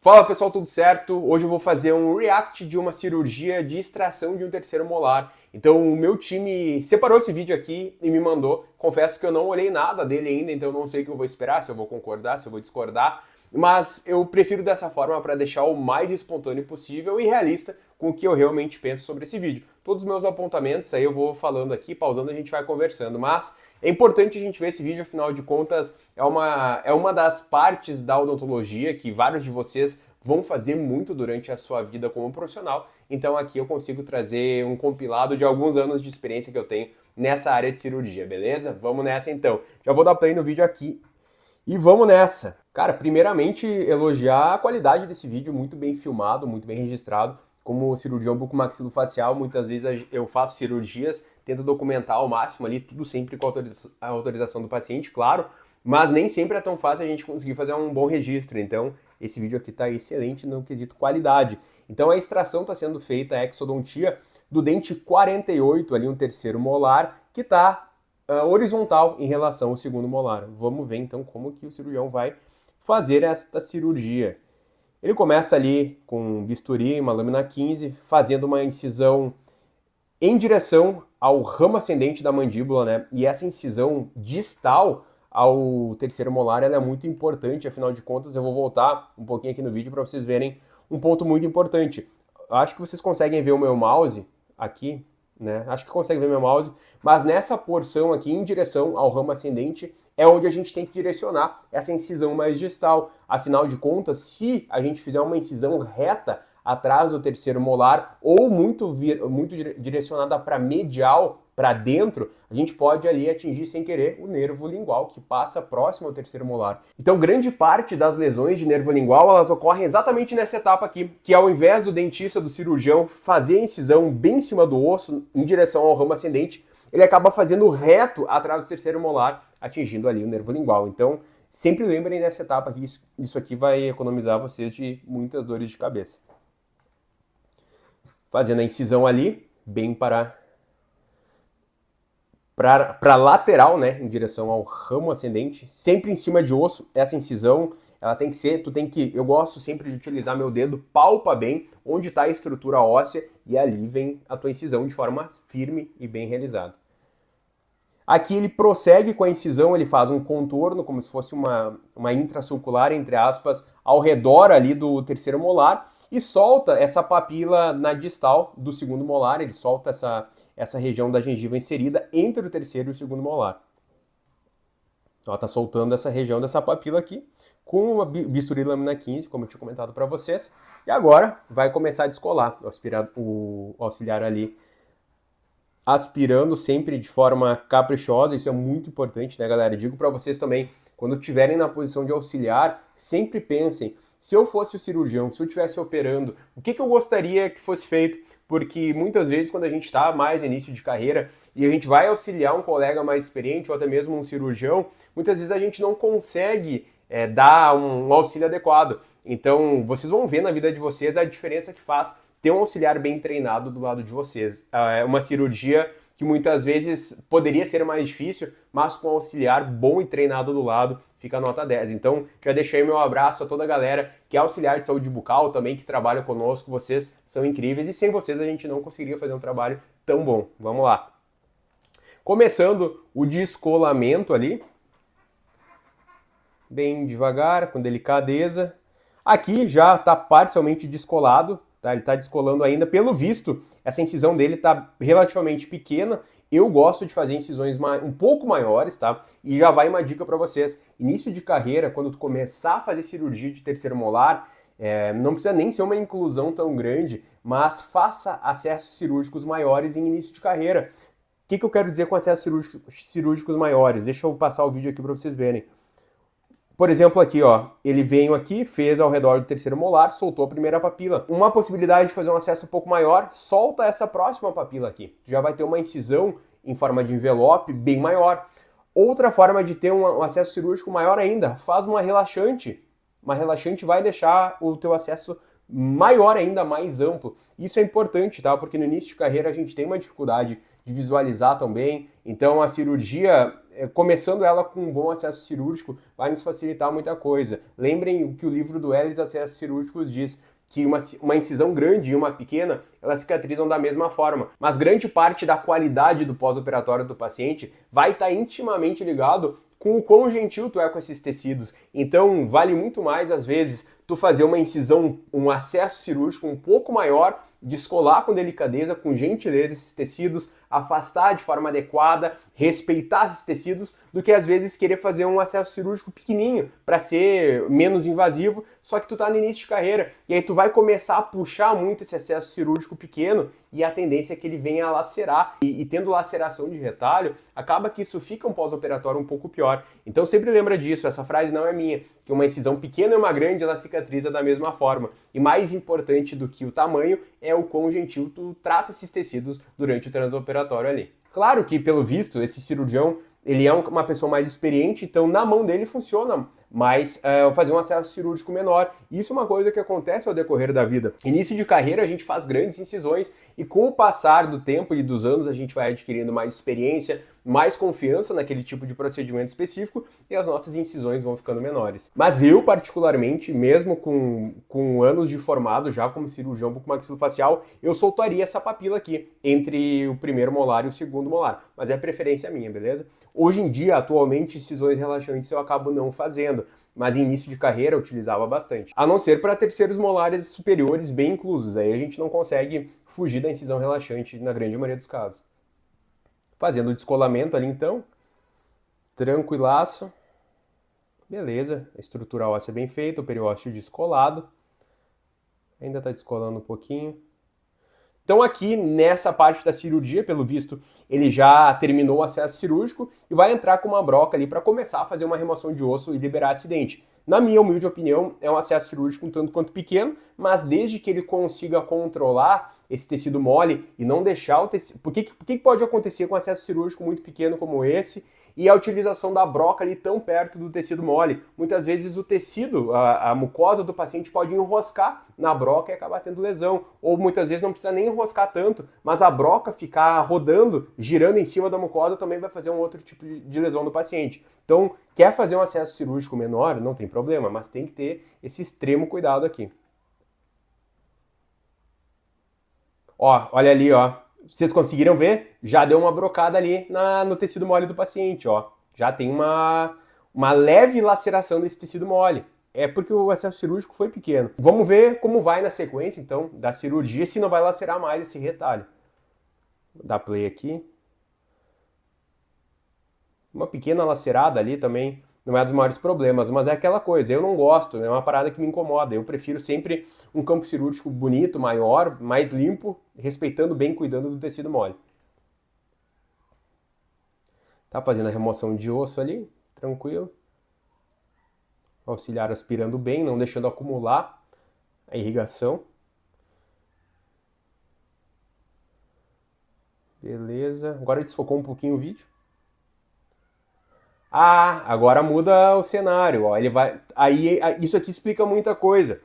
Fala pessoal, tudo certo? Hoje eu vou fazer um react de uma cirurgia de extração de um terceiro molar. Então o meu time separou esse vídeo aqui e me mandou. Confesso que eu não olhei nada dele ainda, então eu não sei o que eu vou esperar, se eu vou concordar, se eu vou discordar. Mas eu prefiro dessa forma para deixar o mais espontâneo possível e realista com o que eu realmente penso sobre esse vídeo. Todos os meus apontamentos aí eu vou falando aqui, pausando, a gente vai conversando. Mas é importante a gente ver esse vídeo, afinal de contas, é uma das partes da odontologia que vários de vocês vão fazer muito durante a sua vida como profissional. Então aqui eu consigo trazer um compilado de alguns anos de experiência que eu tenho nessa área de cirurgia, beleza? Vamos nessa então. Já vou dar play no vídeo aqui e vamos nessa. Cara, primeiramente elogiar a qualidade desse vídeo, muito bem filmado, muito bem registrado. Como cirurgião bucomaxilofacial, muitas vezes eu faço cirurgias, tento documentar ao máximo ali, tudo sempre com a autorização do paciente, claro, mas nem sempre é tão fácil a gente conseguir fazer um bom registro. Então, esse vídeo aqui está excelente no quesito qualidade. Então, a extração está sendo feita, a exodontia, do dente 48, ali um terceiro molar, que está horizontal em relação ao segundo molar. Vamos ver então como que o cirurgião vai fazer esta cirurgia. Ele começa ali com um bisturi, uma lâmina 15, fazendo uma incisão em direção ao ramo ascendente da mandíbula, né? E essa incisão distal ao terceiro molar, ela é muito importante, afinal de contas, eu vou voltar um pouquinho aqui no vídeo para vocês verem um ponto muito importante. Acho que vocês conseguem ver o meu mouse aqui, né? Acho que conseguem ver meu mouse, mas nessa porção aqui, em direção ao ramo ascendente, é onde a gente tem que direcionar essa incisão mais distal. Afinal de contas, se a gente fizer uma incisão reta atrás do terceiro molar ou muito direcionada para medial, para dentro, a gente pode ali atingir sem querer o nervo lingual, que passa próximo ao terceiro molar. Então, grande parte das lesões de nervo lingual, elas ocorrem exatamente nessa etapa aqui, que ao invés do dentista, do cirurgião, fazer a incisão bem em cima do osso, em direção ao ramo ascendente, ele acaba fazendo reto atrás do terceiro molar, atingindo ali o nervo lingual. Então, sempre lembrem dessa etapa aqui, isso aqui vai economizar vocês de muitas dores de cabeça. Fazendo a incisão ali, bem para lateral, né, em direção ao ramo ascendente, sempre em cima de osso. Essa incisão, ela tem que ser, eu gosto sempre de utilizar meu dedo, palpa bem onde está a estrutura óssea e ali vem a tua incisão de forma firme e bem realizada. Aqui ele prossegue com a incisão, ele faz um contorno, como se fosse uma intrasulcular, entre aspas, ao redor ali do terceiro molar e solta essa papila na distal do segundo molar, ele solta essa região da gengiva inserida entre o terceiro e o segundo molar. Ela está soltando essa região dessa papila aqui com uma bisturi lâmina 15, como eu tinha comentado para vocês. E agora vai começar a descolar o auxiliar ali, aspirando sempre de forma caprichosa. Isso é muito importante, né, galera? Digo para vocês também, quando estiverem na posição de auxiliar, sempre pensem, se eu fosse o cirurgião, se eu estivesse operando, o que eu gostaria que fosse feito? Porque muitas vezes quando a gente está mais início de carreira e a gente vai auxiliar um colega mais experiente ou até mesmo um cirurgião, muitas vezes a gente não consegue dar um auxílio adequado. Então vocês vão ver na vida de vocês a diferença que faz ter um auxiliar bem treinado do lado de vocês. É uma cirurgia que muitas vezes poderia ser mais difícil, mas com um auxiliar bom e treinado do lado, fica nota 10. Então, já deixei meu abraço a toda a galera que é auxiliar de saúde bucal também, que trabalha conosco. Vocês são incríveis e sem vocês a gente não conseguiria fazer um trabalho tão bom. Vamos lá. Começando o descolamento ali. Bem devagar, com delicadeza. Aqui já está parcialmente descolado. Tá? Ele está descolando ainda. Pelo visto, essa incisão dele está relativamente pequena. Eu gosto de fazer incisões um pouco maiores, tá? E já vai uma dica para vocês. Início de carreira, quando tu começar a fazer cirurgia de terceiro molar, não precisa nem ser uma inclusão tão grande, mas faça acessos cirúrgicos maiores em início de carreira. O que eu quero dizer com acessos cirúrgicos maiores? Deixa eu passar o vídeo aqui para vocês verem. Por exemplo, aqui, ó, ele veio aqui, fez ao redor do terceiro molar, soltou a primeira papila. Uma possibilidade de fazer um acesso um pouco maior, solta essa próxima papila aqui. Já vai ter uma incisão em forma de envelope bem maior. Outra forma de ter um acesso cirúrgico maior ainda, faz uma relaxante. Uma relaxante vai deixar o teu acesso maior ainda, mais amplo. Isso é importante, tá? Porque no início de carreira a gente tem uma dificuldade de visualizar também. Então a cirurgia, começando ela com um bom acesso cirúrgico, vai nos facilitar muita coisa. Lembrem o que o livro do Elis Acessos Cirúrgicos diz, que uma incisão grande e uma pequena, elas cicatrizam da mesma forma. Mas grande parte da qualidade do pós-operatório do paciente vai estar intimamente ligado com o quão gentil tu é com esses tecidos. Então, vale muito mais, às vezes, tu fazer uma incisão, um acesso cirúrgico um pouco maior, descolar com delicadeza, com gentileza esses tecidos, afastar de forma adequada, respeitar esses tecidos, do que às vezes querer fazer um acesso cirúrgico pequenininho para ser menos invasivo, só que tu tá no início de carreira e aí tu vai começar a puxar muito esse acesso cirúrgico pequeno e a tendência é que ele venha a lacerar e tendo laceração de retalho, acaba que isso fica um pós-operatório um pouco pior. Então sempre lembra disso, essa frase não é minha, que uma incisão pequena e uma grande ela cicatriza da mesma forma. E mais importante do que o tamanho é o quão gentil tu trata esses tecidos durante o transoperatório ali. Claro que, pelo visto, esse cirurgião ele é uma pessoa mais experiente, então na mão dele funciona mais fazer um acesso cirúrgico menor. Isso é uma coisa que acontece ao decorrer da vida. Início de carreira a gente faz grandes incisões e com o passar do tempo e dos anos a gente vai adquirindo mais experiência, mais confiança naquele tipo de procedimento específico e as nossas incisões vão ficando menores. Mas eu, particularmente, mesmo com anos de formado já como cirurgião bucomaxilofacial, eu soltaria essa papila aqui entre o primeiro molar e o segundo molar. Mas é preferência minha, beleza? Hoje em dia, atualmente, incisões relaxantes eu acabo não fazendo, mas em início de carreira eu utilizava bastante. A não ser para terceiros molares superiores bem inclusos, aí a gente não consegue fugir da incisão relaxante na grande maioria dos casos. Fazendo o descolamento ali então, tranquilaço, beleza, a estrutura óssea bem feita, o periósteo descolado, ainda está descolando um pouquinho. Então aqui, nessa parte da cirurgia, pelo visto, ele já terminou o acesso cirúrgico e vai entrar com uma broca ali para começar a fazer uma remoção de osso e liberar acidente. Na minha humilde opinião, é um acesso cirúrgico um tanto quanto pequeno, mas desde que ele consiga controlar esse tecido mole e não deixar o tecido... Por que pode acontecer com um acesso cirúrgico muito pequeno como esse e a utilização da broca ali tão perto do tecido mole? Muitas vezes o tecido, a mucosa do paciente pode enroscar na broca e acabar tendo lesão. Ou muitas vezes não precisa nem enroscar tanto, mas a broca ficar rodando, girando em cima da mucosa também vai fazer um outro tipo de lesão do paciente. Então, quer fazer um acesso cirúrgico menor? Não tem problema, mas tem que ter esse extremo cuidado aqui. Ó, olha ali, ó. Vocês conseguiram ver? Já deu uma brocada ali no tecido mole do paciente, ó. Já tem uma leve laceração desse tecido mole. É porque o acesso cirúrgico foi pequeno. Vamos ver como vai na sequência, então, da cirurgia, se não vai lacerar mais esse retalho. Vou dar play aqui. Uma pequena lacerada ali também não é dos maiores problemas, mas é aquela coisa, eu não gosto, é uma parada que me incomoda. Eu prefiro sempre um campo cirúrgico bonito, maior, mais limpo, respeitando bem, cuidando do tecido mole. Tá fazendo a remoção de osso ali, tranquilo. Auxiliar aspirando bem, não deixando acumular a irrigação. Beleza, agora desfocou um pouquinho o vídeo. Ah, agora muda o cenário, ó. Ele vai, aí isso aqui explica muita coisa.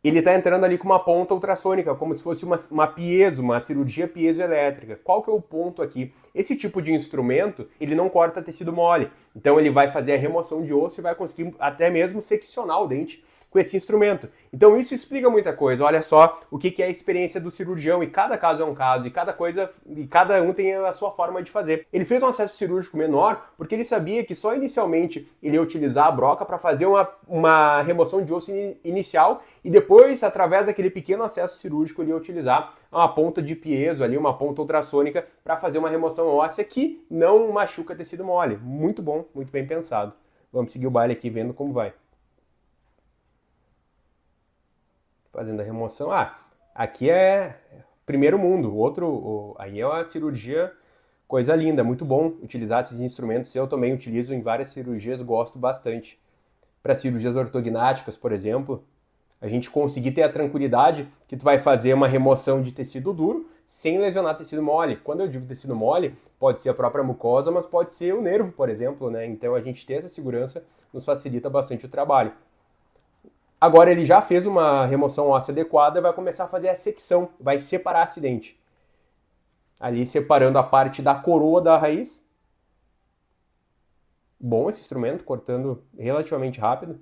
Ele está entrando ali com uma ponta ultrassônica, como se fosse uma piezo, uma cirurgia piezoelétrica. Qual que é o ponto aqui? Esse tipo de instrumento, ele não corta tecido mole. Então ele vai fazer a remoção de osso e vai conseguir até mesmo seccionar o dente com esse instrumento. Então isso explica muita coisa. Olha só o que é a experiência do cirurgião, e cada caso é um caso, e cada um tem a sua forma de fazer. Ele fez um acesso cirúrgico menor porque ele sabia que só inicialmente ele ia utilizar a broca para fazer uma remoção de osso inicial e depois, através daquele pequeno acesso cirúrgico, ele ia utilizar uma ponta de piezo ali, uma ponta ultrassônica para fazer uma remoção óssea que não machuca tecido mole. Muito bom, muito bem pensado. Vamos seguir o baile aqui vendo como vai. Fazendo a remoção. Ah, aqui é primeiro mundo. Aí é uma cirurgia, coisa linda, muito bom utilizar esses instrumentos. Eu também utilizo em várias cirurgias, gosto bastante. Para cirurgias ortognáticas, por exemplo, a gente conseguir ter a tranquilidade que tu vai fazer uma remoção de tecido duro sem lesionar tecido mole. Quando eu digo tecido mole, pode ser a própria mucosa, mas pode ser o nervo, por exemplo, né? Então a gente ter essa segurança nos facilita bastante o trabalho. Agora ele já fez uma remoção óssea adequada e vai começar a fazer a secção, vai separar acidente. Ali separando a parte da coroa da raiz. Bom esse instrumento, cortando relativamente rápido.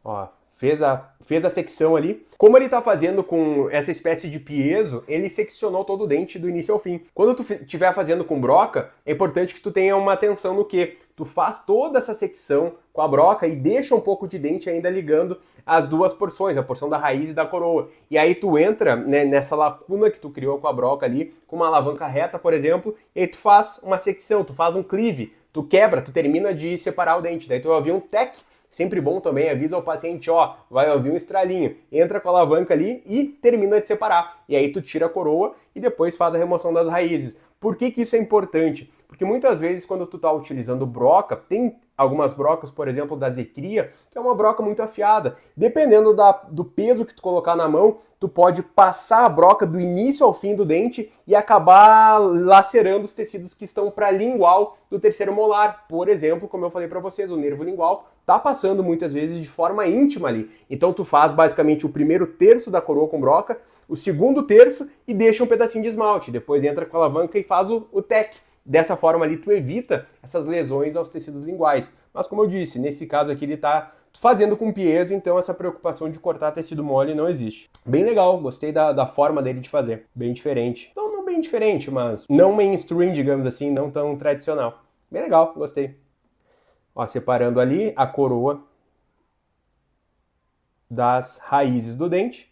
Ó, fez a secção ali. Como ele tá fazendo com essa espécie de piezo, ele seccionou todo o dente do início ao fim. Quando tu estiver fazendo com broca, é importante que tu tenha uma atenção no que tu faz toda essa secção com a broca e deixa um pouco de dente ainda ligando as duas porções, a porção da raiz e da coroa. E aí tu entra, né, nessa lacuna que tu criou com a broca ali, com uma alavanca reta, por exemplo, e aí tu faz uma secção, tu faz um cleave, tu quebra, tu termina de separar o dente. Daí tu vai ouvir um tec. Sempre bom também, avisa ao paciente, ó, vai ouvir um estralinho. Entra com a alavanca ali e termina de separar. E aí tu tira a coroa e depois faz a remoção das raízes. Por que isso é importante? Porque muitas vezes quando tu tá utilizando broca, tem algumas brocas, por exemplo, da Zecria, que é uma broca muito afiada. Dependendo do peso que tu colocar na mão, tu pode passar a broca do início ao fim do dente e acabar lacerando os tecidos que estão para lingual do terceiro molar. Por exemplo, como eu falei para vocês, o nervo lingual tá passando muitas vezes de forma íntima ali. Então tu faz basicamente o primeiro terço da coroa com broca, o segundo terço e deixa um pedacinho de esmalte. Depois entra com a alavanca e faz o tec. Dessa forma ali tu evita essas lesões aos tecidos linguais. Mas como eu disse, nesse caso aqui ele tá fazendo com piezo, então essa preocupação de cortar tecido mole não existe. Bem legal, gostei da forma dele de fazer. Bem diferente. Então não bem diferente, mas não mainstream, digamos assim, não tão tradicional. Bem legal, gostei. Ó, separando ali a coroa das raízes do dente.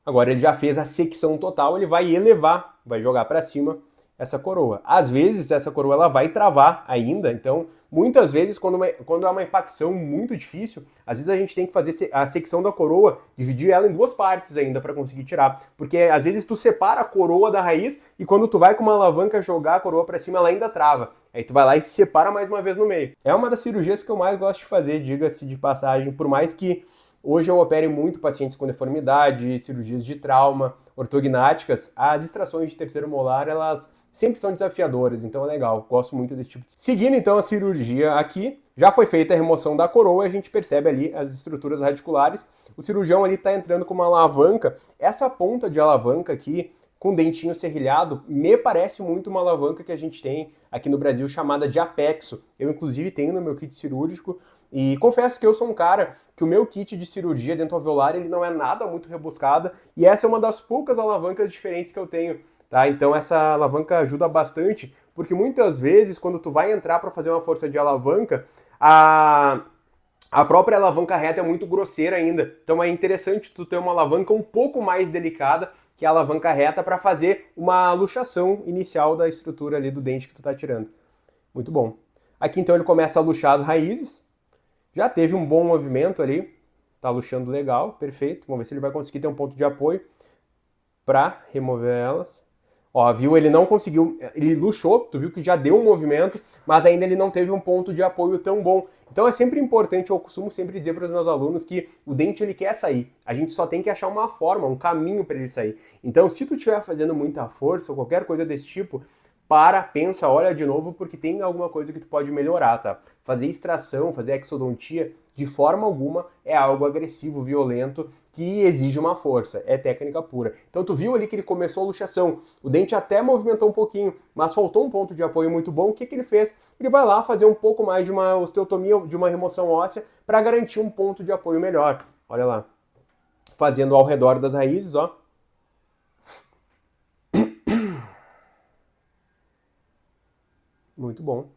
Agora ele já fez a secção total, ele vai elevar, vai jogar para cima essa coroa. Às vezes essa coroa ela vai travar ainda, então muitas vezes quando é uma impacção muito difícil, às vezes a gente tem que fazer a secção da coroa, dividir ela em duas partes ainda para conseguir tirar, porque às vezes tu separa a coroa da raiz e quando tu vai com uma alavanca jogar a coroa para cima ela ainda trava. Aí tu vai lá e separa mais uma vez no meio. É uma das cirurgias que eu mais gosto de fazer, diga-se de passagem, por mais que hoje eu opere muito pacientes com deformidade, cirurgias de trauma, ortognáticas, as extrações de terceiro molar, elas sempre são desafiadoras, então é legal, gosto muito desse tipo de... Seguindo então a cirurgia aqui, já foi feita a remoção da coroa, a gente percebe ali as estruturas radiculares, o cirurgião ali está entrando com uma alavanca, essa ponta de alavanca aqui, com dentinho serrilhado, me parece muito uma alavanca que a gente tem aqui no Brasil chamada de Apexo, eu inclusive tenho no meu kit cirúrgico, e confesso que eu sou um cara que o meu kit de cirurgia dentoalveolar ele não é nada muito rebuscada, e essa é uma das poucas alavancas diferentes que eu tenho. Tá? Então essa alavanca ajuda bastante, porque muitas vezes quando tu vai entrar para fazer uma força de alavanca, a própria alavanca reta é muito grosseira ainda. Então é interessante tu ter uma alavanca um pouco mais delicada que a alavanca reta para fazer uma luxação inicial da estrutura ali do dente que tu tá tirando. Muito bom. Aqui então ele começa a luxar as raízes. Já teve um bom movimento ali. Tá luxando legal, perfeito. Vamos ver se ele vai conseguir ter um ponto de apoio para remover elas. Ó, viu? Ele não conseguiu, ele luxou, tu viu que já deu um movimento, mas ainda ele não teve um ponto de apoio tão bom. Então é sempre importante, eu costumo sempre dizer para os meus alunos que o dente ele quer sair. A gente só tem que achar uma forma, um caminho para ele sair. Então se tu estiver fazendo muita força ou qualquer coisa desse tipo, pensa, olha de novo, porque tem alguma coisa que tu pode melhorar, tá? Fazer extração, fazer exodontia, de forma alguma é algo agressivo, violento, que exige uma força, é técnica pura. Então tu viu ali que ele começou a luxação, o dente até movimentou um pouquinho, mas faltou um ponto de apoio muito bom, o que ele fez? Ele vai lá fazer um pouco mais de uma osteotomia, de uma remoção óssea, para garantir um ponto de apoio melhor. Olha lá, fazendo ao redor das raízes, ó. Muito bom.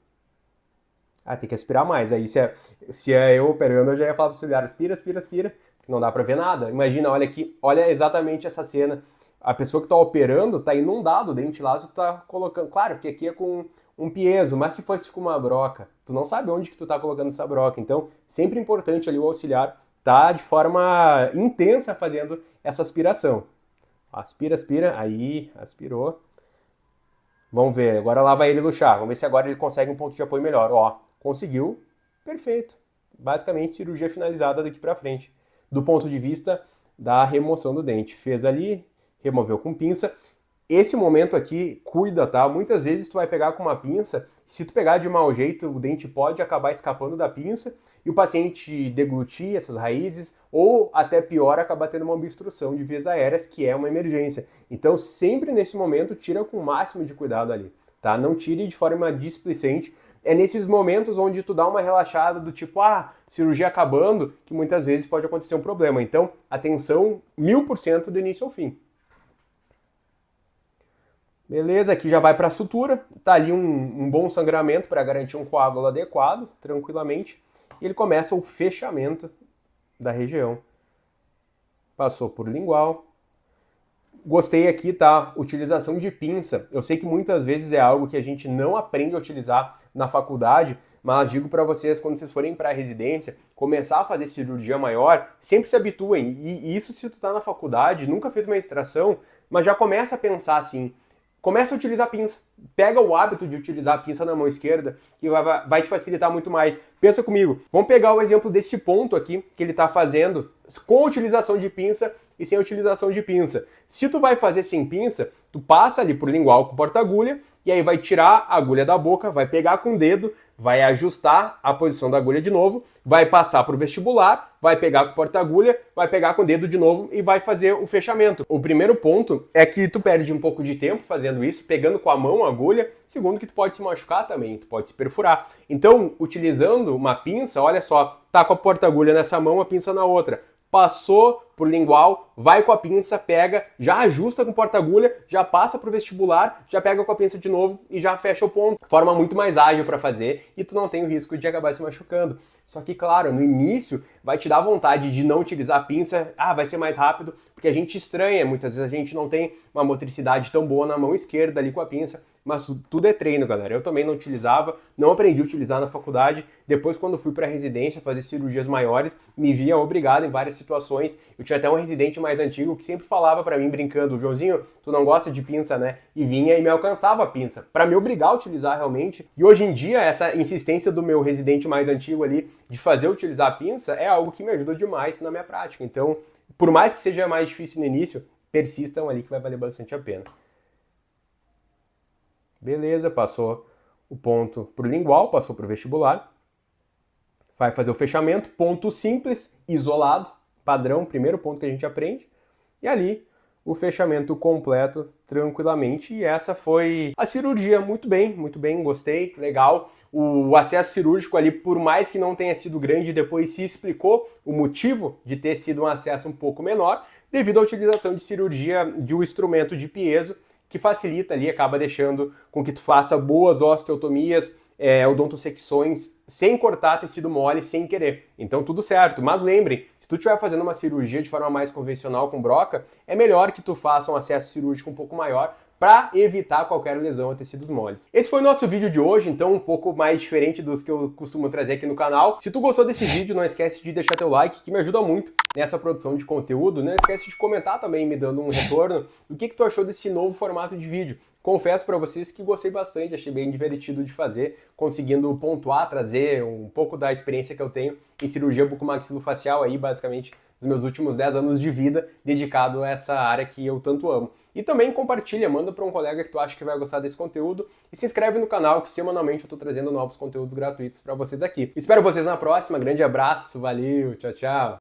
Ah, tem que aspirar mais. Aí se é eu operando, eu já ia falar pro auxiliar, aspira, aspira, aspira. Não dá pra ver nada. Imagina, olha aqui, olha exatamente essa cena. A pessoa que tá operando tá inundado o dente lá, tu tá colocando... Claro que aqui é com um piezo, mas se fosse com uma broca, tu não sabe onde que tu tá colocando essa broca. Então, sempre importante ali o auxiliar tá de forma intensa fazendo essa aspiração. Aspira, aspira, aí, aspirou. Vamos ver, agora lá vai ele luxar. Vamos ver se agora ele consegue um ponto de apoio melhor. Ó, conseguiu, perfeito. Basicamente, cirurgia finalizada daqui pra frente. Do ponto de vista da remoção do dente. Fez ali, removeu com pinça. Esse momento aqui, cuida, tá? Muitas vezes tu vai pegar com uma pinça Se tu pegar de mau jeito, o dente pode acabar escapando da pinça e o paciente deglutir essas raízes ou, até pior, acabar tendo uma obstrução de vias aéreas, que é uma emergência. Então, sempre nesse momento, tira com o máximo de cuidado ali, tá? Não tire de forma displicente. É nesses momentos onde tu dá uma relaxada do tipo, cirurgia acabando, que muitas vezes pode acontecer um problema. Então, atenção 1000% do início ao fim. Beleza, aqui já vai para a sutura, tá ali um bom sangramento para garantir um coágulo adequado, tranquilamente. E ele começa o fechamento da região. Passou por lingual. Gostei aqui, tá? Utilização de pinça. Eu sei que muitas vezes é algo que a gente não aprende a utilizar na faculdade, mas digo para vocês, quando vocês forem para a residência, começar a fazer cirurgia maior, sempre se habituem. E isso se tu tá na faculdade, nunca fez uma extração, mas já começa a pensar assim, começa a utilizar a pinça. Pega o hábito de utilizar a pinça na mão esquerda, que vai te facilitar muito mais. Pensa comigo, vamos pegar o exemplo desse ponto aqui, que ele está fazendo com a utilização de pinça e sem a utilização de pinça. Se tu vai fazer sem pinça, tu passa ali por lingual com o porta-agulha, e aí vai tirar a agulha da boca, vai pegar com o dedo, vai ajustar a posição da agulha de novo, vai passar para o vestibular, vai pegar com o porta-agulha, vai pegar com o dedo de novo e vai fazer o fechamento. O primeiro ponto é que tu perde um pouco de tempo fazendo isso, pegando com a mão a agulha. Segundo, que tu pode se machucar também, tu pode se perfurar. Então, utilizando uma pinça, olha só, tá com a porta-agulha nessa mão, a pinça na outra. Passou por lingual, vai com a pinça, pega, já ajusta com o porta-agulha, já passa para o vestibular, já pega com a pinça de novo e já fecha o ponto. Forma muito mais ágil para fazer e tu não tem o risco de acabar se machucando. Só que, claro, no início vai te dar vontade de não utilizar a pinça, vai ser mais rápido, porque a gente estranha, muitas vezes a gente não tem uma motricidade tão boa na mão esquerda ali com a pinça, mas tudo é treino, galera. Eu também não utilizava, não aprendi a utilizar na faculdade. Depois, quando fui para a residência fazer cirurgias maiores, me via obrigado em várias situações. Eu tinha até um residente mais antigo que sempre falava para mim, brincando, Joãozinho, tu não gosta de pinça, né? E vinha e me alcançava a pinça, para me obrigar a utilizar realmente. E hoje em dia, essa insistência do meu residente mais antigo ali, de fazer utilizar a pinça, é algo que me ajuda demais na minha prática. Então, por mais que seja mais difícil no início, persistam ali que vai valer bastante a pena. Beleza, passou o ponto para o lingual, passou para o vestibular. Vai fazer o fechamento, ponto simples, isolado, padrão, primeiro ponto que a gente aprende. E ali, o fechamento completo, tranquilamente. E essa foi a cirurgia. Muito bem, gostei, legal. O acesso cirúrgico ali, por mais que não tenha sido grande, depois se explicou o motivo de ter sido um acesso um pouco menor, devido à utilização de cirurgia de um instrumento de piezo, que facilita ali, acaba deixando com que tu faça boas osteotomias, odontosecções, sem cortar tecido mole, sem querer. Então tudo certo, mas lembrem, se tu estiver fazendo uma cirurgia de forma mais convencional com broca, é melhor que tu faça um acesso cirúrgico um pouco maior, para evitar qualquer lesão a tecidos moles. Esse foi o nosso vídeo de hoje, então um pouco mais diferente dos que eu costumo trazer aqui no canal. Se tu gostou desse vídeo, não esquece de deixar teu like, que me ajuda muito nessa produção de conteúdo. Não esquece de comentar também, me dando um retorno, o que tu achou desse novo formato de vídeo. Confesso para vocês que gostei bastante, achei bem divertido de fazer, conseguindo pontuar, trazer um pouco da experiência que eu tenho em cirurgia bucomaxilofacial aí, basicamente, dos meus últimos 10 anos de vida dedicado a essa área que eu tanto amo. E também compartilha, manda para um colega que tu acha que vai gostar desse conteúdo e se inscreve no canal, que semanalmente eu tô trazendo novos conteúdos gratuitos para vocês aqui. Espero vocês na próxima, grande abraço, valeu, tchau, tchau!